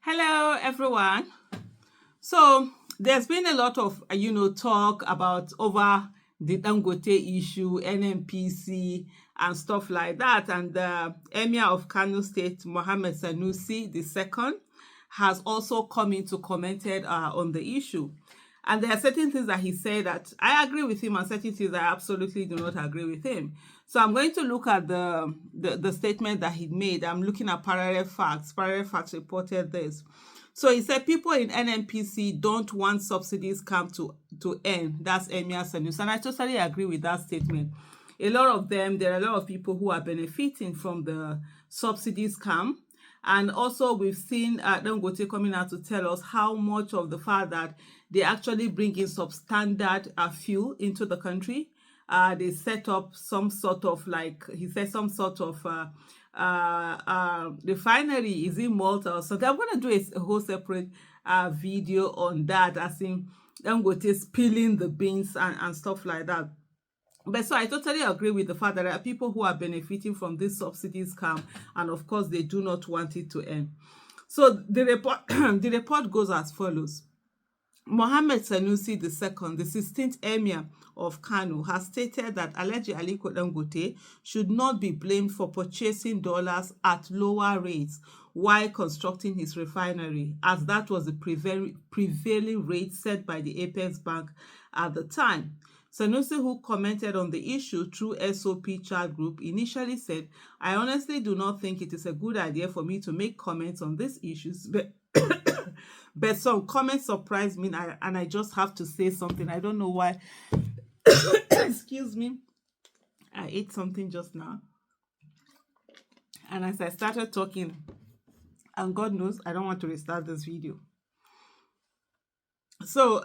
Hello, everyone. So there's been a lot of talk about over the Dangote issue, NNPC, and stuff like that. And the Emir of Kano State, Mohammed Sanusi II, has also come in to commented on the issue. And there are certain things that he said that I agree with him, and certain things I absolutely do not agree with him. So I'm going to look at the statement that he made. I'm looking at parallel facts. Parallel facts reported this. So he said people in NNPC don't want subsidies come to end. That's Emir Sanusi. And I totally agree with that statement. There are a lot of people who are benefiting from the subsidies come. And also we've seen Dangote coming out to tell us how much of the fact that they actually bring in substandard fuel into the country. They set up some sort of, like he said, some sort of refinery is in Malta or something. I'm going to do a whole separate video on that, as in Dangote spilling the beans and stuff like that. But so I totally agree with the fact that there are people who are benefiting from this subsidies scam, and of course they do not want it to end. So the report the report goes as follows. Mohammed Sanusi II, the 16th Emir of Kano, has stated that Alhaji Aliko Dangote should not be blamed for purchasing dollars at lower rates while constructing his refinery, as that was the prevailing rate set by the Apex Bank at the time. Sanusi, who commented on the issue through SOP chat group, initially said, "I honestly do not think it is a good idea for me to make comments on these issues, but some comments surprised me, and I just have to say something. I don't know why." Excuse me. I ate something just now. And as I started talking, and God knows, I don't want to restart this video. So,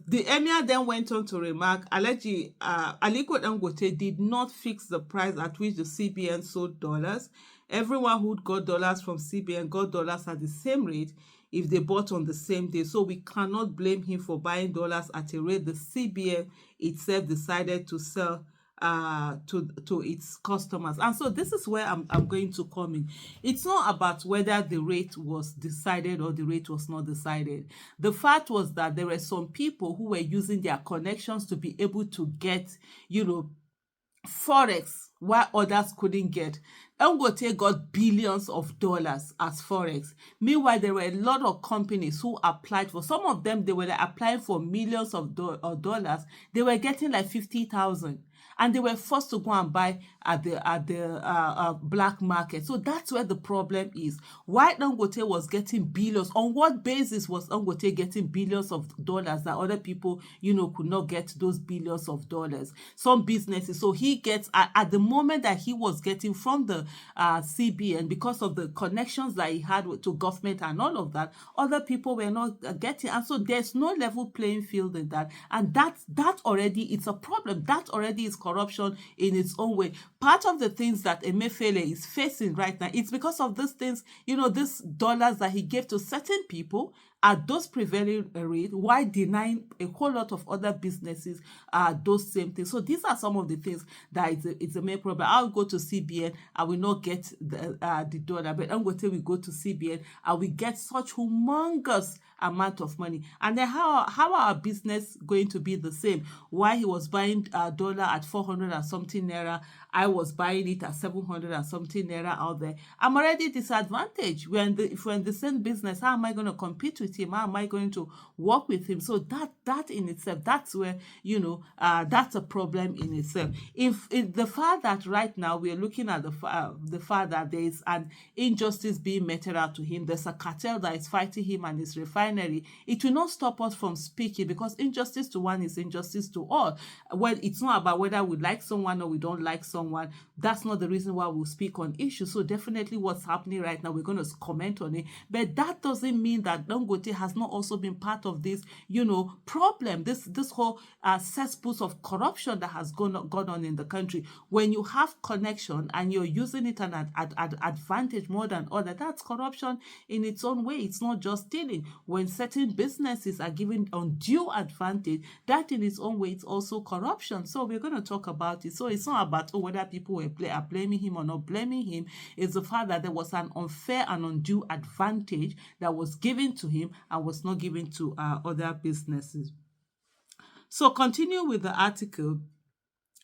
the Emir then went on to remark, Aliko Dangote did not fix the price at which the CBN sold dollars. Everyone who got dollars from CBN got dollars at the same rate if they bought on the same day. So we cannot blame him for buying dollars at a rate the CBN itself decided to sell to its customers. And so this is where I'm going to come in. It's not about whether the rate was decided or the rate was not decided. The fact was that there were some people who were using their connections to be able to get, Forex, while others couldn't get. Dangote got billions of dollars as Forex. Meanwhile, there were a lot of companies who applied for, some of them, they were applying for millions of dollars. They were getting like 50,000. And they were forced to go and buy at the black market. So that's where the problem is. Why Dangote was getting billions? On what basis was Dangote getting billions of dollars that other people, could not get those billions of dollars? Some businesses. So he gets, at the moment that he was getting from the CBN, because of the connections that he had to government and all of that, other people were not getting. And so there's no level playing field in that. And that already, it's a problem. That already is corruption in its own way. Part of the things that Emefiele is facing right now, it's because of these things, these dollars that he gave to certain people at those prevailing rate, while denying a whole lot of other businesses those same things. So these are some of the things that it's a main problem. I'll go to CBN, I will not get the dollar, but Dangote will go to CBN and we get such humongous amount of money. And then how are our business going to be the same? Why he was buying a dollar at 400 and something naira, I was buying it at 700 and something naira out there. I'm already disadvantaged. If we're in the same business, how am I going to compete with him? How am I going to work with him? So that in itself, that's where, that's a problem in itself. If the fact that right now we're looking at the fact that there is an injustice being meted out to him, there's a cartel that is fighting him and his refinery, it will not stop us from speaking, because injustice to one is injustice to all. Well, it's not about whether we like someone or we don't like someone. That's not the reason why we'll speak on issues. So definitely what's happening right now, we're going to comment on it. But that doesn't mean that Dangote has not also been part of this, problem, this whole cesspools of corruption that has gone on in the country. When you have connection and you're using it an advantage more than other, that's corruption in its own way. It's not just stealing. When certain businesses are given undue advantage, that in its own way, it's also corruption. So we're going to talk about it. So it's not about whether people are blaming him or not blaming him, is the fact that there was an unfair and undue advantage that was given to him and was not given to other businesses. So continue with the article.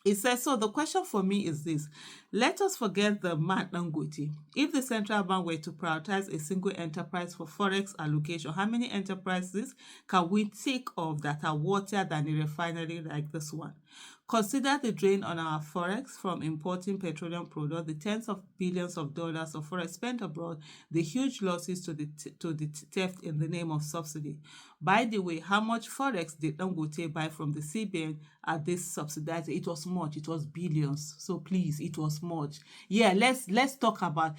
It says, so the question for me is this. Let us forget the man Dangote. If the central bank were to prioritize a single enterprise for Forex allocation, how many enterprises can we think of that are worthier than a refinery like this one? Consider the drain on our Forex from importing petroleum products, the tens of billions of dollars of Forex spent abroad, the huge losses to the theft in the name of subsidy. By the way, how much Forex did Dangote buy from the CBN at this subsidized? It was much. It was billions. So please, it was much. Yeah, let's talk about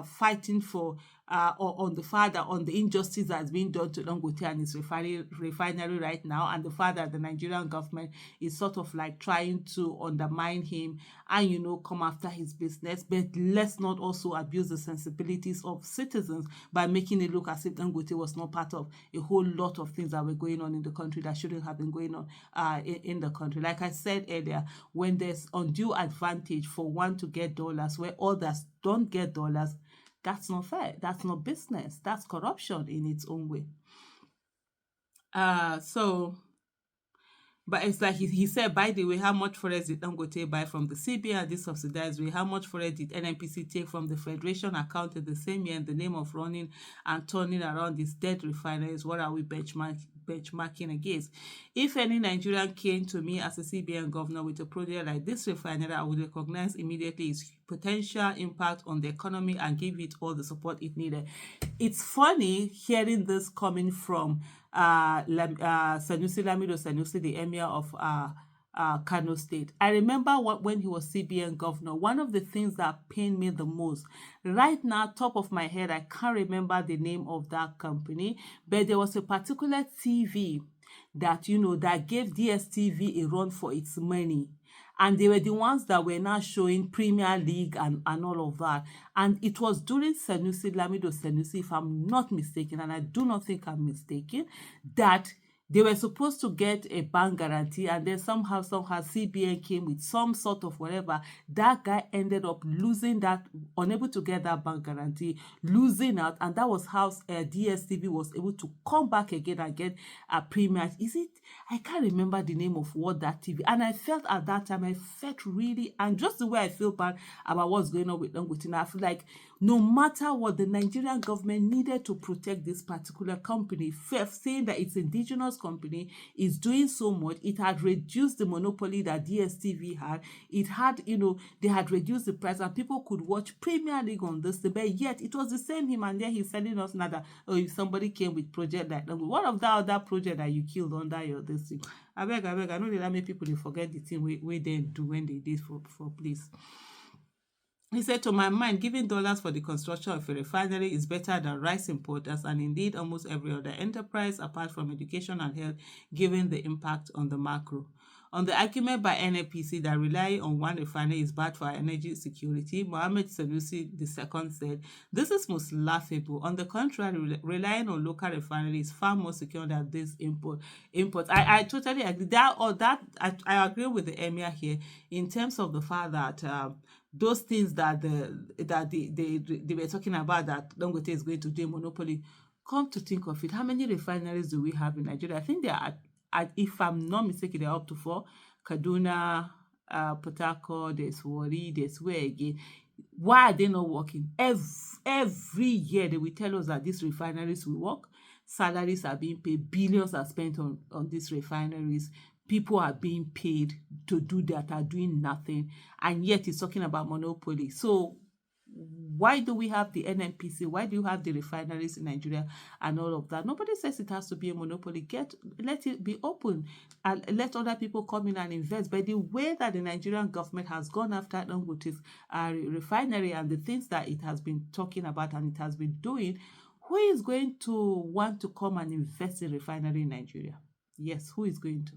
fighting for on the injustice that's being done to Dangote and its refinery right now, and the fact that the Nigerian government is sort of like trying to undermine him and come after his business. But let's not also abuse the sensibilities of citizens by making it look as if Dangote was not part of a whole lot of things that were going on in the country that shouldn't have been going on in the country. Like I said earlier, when there's undue advantage for one to get dollars where others don't get dollars, that's not fair. That's not business. That's corruption in its own way. But it's like he said, by the way, how much Forex did Dangote buy from the CBN, this subsidized way? How much Forex did NNPC take from the Federation account in the same year in the name of running and turning around these dead refineries? What are we benchmarking against? If any Nigerian came to me as a CBN governor with a project like this refinery, I would recognize immediately its potential impact on the economy and give it all the support it needed. It's funny hearing this coming from Sanusi Lamido, the Emir of Kano State. I remember when he was CBN governor, one of the things that pained me the most, right now, top of my head, I can't remember the name of that company, but there was a particular TV that, that gave DSTV a run for its money. And they were the ones that were now showing Premier League and all of that. And it was during Lamido Sanusi, if I'm not mistaken, and I do not think I'm mistaken, that they were supposed to get a bank guarantee, and then somehow CBN came with some sort of whatever. That guy ended up losing that, unable to get that bank guarantee, losing out, and that was how DSTV was able to come back again and get a Premier. I can't remember the name of what that TV, and I felt at that time, really, and just the way I feel bad about what's going on with Dangote, I feel like no matter what, the Nigerian government needed to protect this particular company, saying that it's indigenous company is doing so much. It had reduced the monopoly that DSTV had. It had, they had reduced the price and people could watch Premier League on this, but yet it was the same him, and then he's telling us now that, if somebody came with project like that, what of that other project that you killed under your this thing? I beg, I know that many people, they forget the thing we then do when they did for please. He said, to my mind, giving dollars for the construction of a refinery is better than rice importers and indeed almost every other enterprise apart from education and health, given the impact on the macro. On the argument by NNPC that relying on one refinery is bad for our energy security, Mohammed Sanusi II said, this is most laughable. On the contrary, relying on local refinery is far more secure than this imports. I totally agree. I agree with the Emir here in terms of the fact that those things that they were talking about, that Dangote is going to do a monopoly. Come to think of it, how many refineries do we have in Nigeria? I think there are, if I'm not mistaken, they're up to 4. Kaduna, Port Harcourt, there's Warri, there's where again. Why are they not working? Every year they will tell us that these refineries will work. Salaries are being paid. Billions are spent on these refineries. People are being paid to do that, are doing nothing. And yet he's talking about monopoly. So why do we have the NNPC? Why do you have the refineries in Nigeria and all of that? Nobody says it has to be a monopoly. Let it be open and let other people come in and invest. But the way that the Nigerian government has gone after Dangote's refinery and the things that it has been talking about and it has been doing, who is going to want to come and invest in refinery in Nigeria? Yes, who is going to?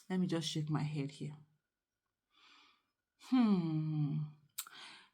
Let me just shake my head here.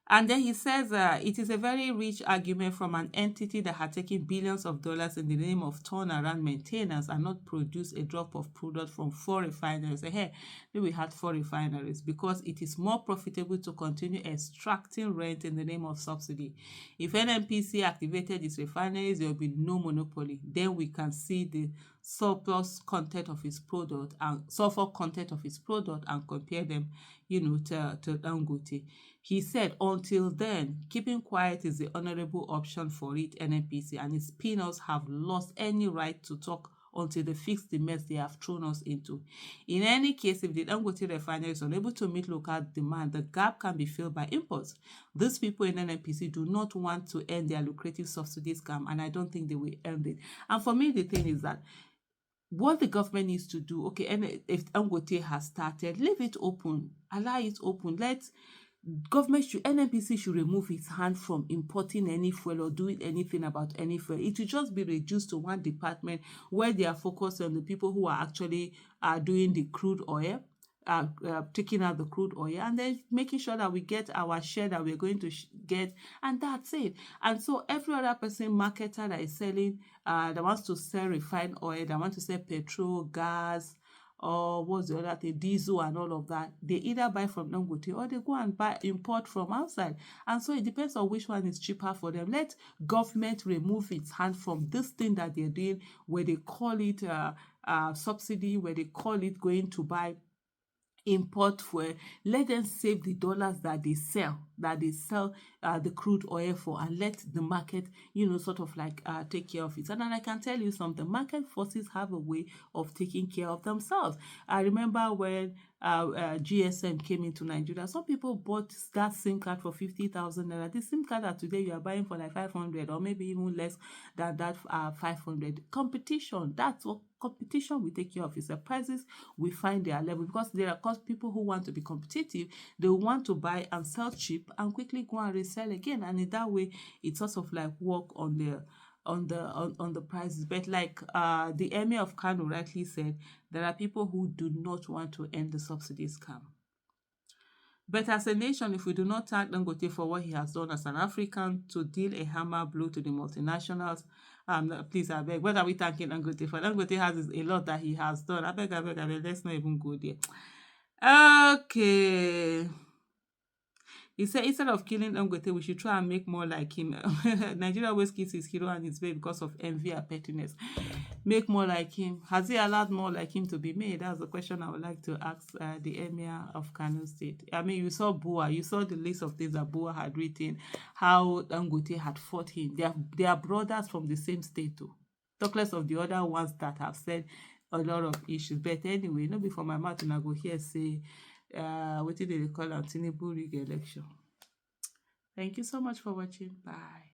And then he says it is a very rich argument from an entity that had taken billions of dollars in the name of turnaround maintenance and not produced a drop of product from 4 refineries. Hey, we had 4 refineries because it is more profitable to continue extracting rent in the name of subsidy. If NNPC activated its refineries, there will be no monopoly. Then we can see the surplus content of its product and sulfur content of its product and compare them, to Dangote. He said, until then, keeping quiet is the honorable option for it, NNPC, and its peanuts have lost any right to talk until they fix the mess they have thrown us into. In any case, if the Dangote refinery is unable to meet local demand, the gap can be filled by imports. These people in NNPC do not want to end their lucrative subsidy scam, and I don't think they will end it. And for me, the thing is that what the government needs to do, okay, and if Dangote has started, leave it open, allow it open. NNPC should remove its hand from importing any fuel or doing anything about any fuel. It will just be reduced to one department where they are focused on the people who are actually doing the crude oil, taking out the crude oil, and then making sure that we get our share that we're going to get, and that's it. And so every other person, marketer that is selling, that wants to sell refined oil, that wants to sell petrol, gas, or what's the other thing, diesel and all of that, they either buy from Dangote or they go and import from outside. And so it depends on which one is cheaper for them. Let government remove its hand from this thing that they're doing, where they call it subsidy, where they call it going to buy import fuel. Let them save the dollars that they sell the crude oil for, and let the market, sort of like take care of it. And then I can tell you something, market forces have a way of taking care of themselves. I remember when GSM came into Nigeria, some people bought that SIM card for 50,000 naira. The SIM card that today you are buying for like 500 or maybe even less than that, 500. Competition, that's what competition will take care of. It's the prices we find their level, because there are people who want to be competitive. They want to buy and sell cheap and quickly go and resell again, and in that way it sort of like work on the prices. But like the Emir of Kano rightly said, there are people who do not want to end the subsidy scam. But as a nation, if we do not thank Dangote for what he has done as an African to deal a hammer blow to the multinationals, please, I beg, what are we thanking Dangote for? Dangote has a lot that he has done. I beg, let's not even go there. Okay. He said, instead of killing Dangote, we should try and make more like him. Nigeria always kills his hero and his babe because of envy and pettiness. Make more like him. Has he allowed more like him to be made? That's the question I would like to ask the Emir of Kano State. I mean, you saw Bua. You saw the list of things that Bua had written, how Dangote had fought him. They are brothers from the same state too. Talk less of the other ones that have said a lot of issues. But anyway, not before my mouth, and I go here say, what did they call Tinubu rig election. Thank you so much for watching. Bye.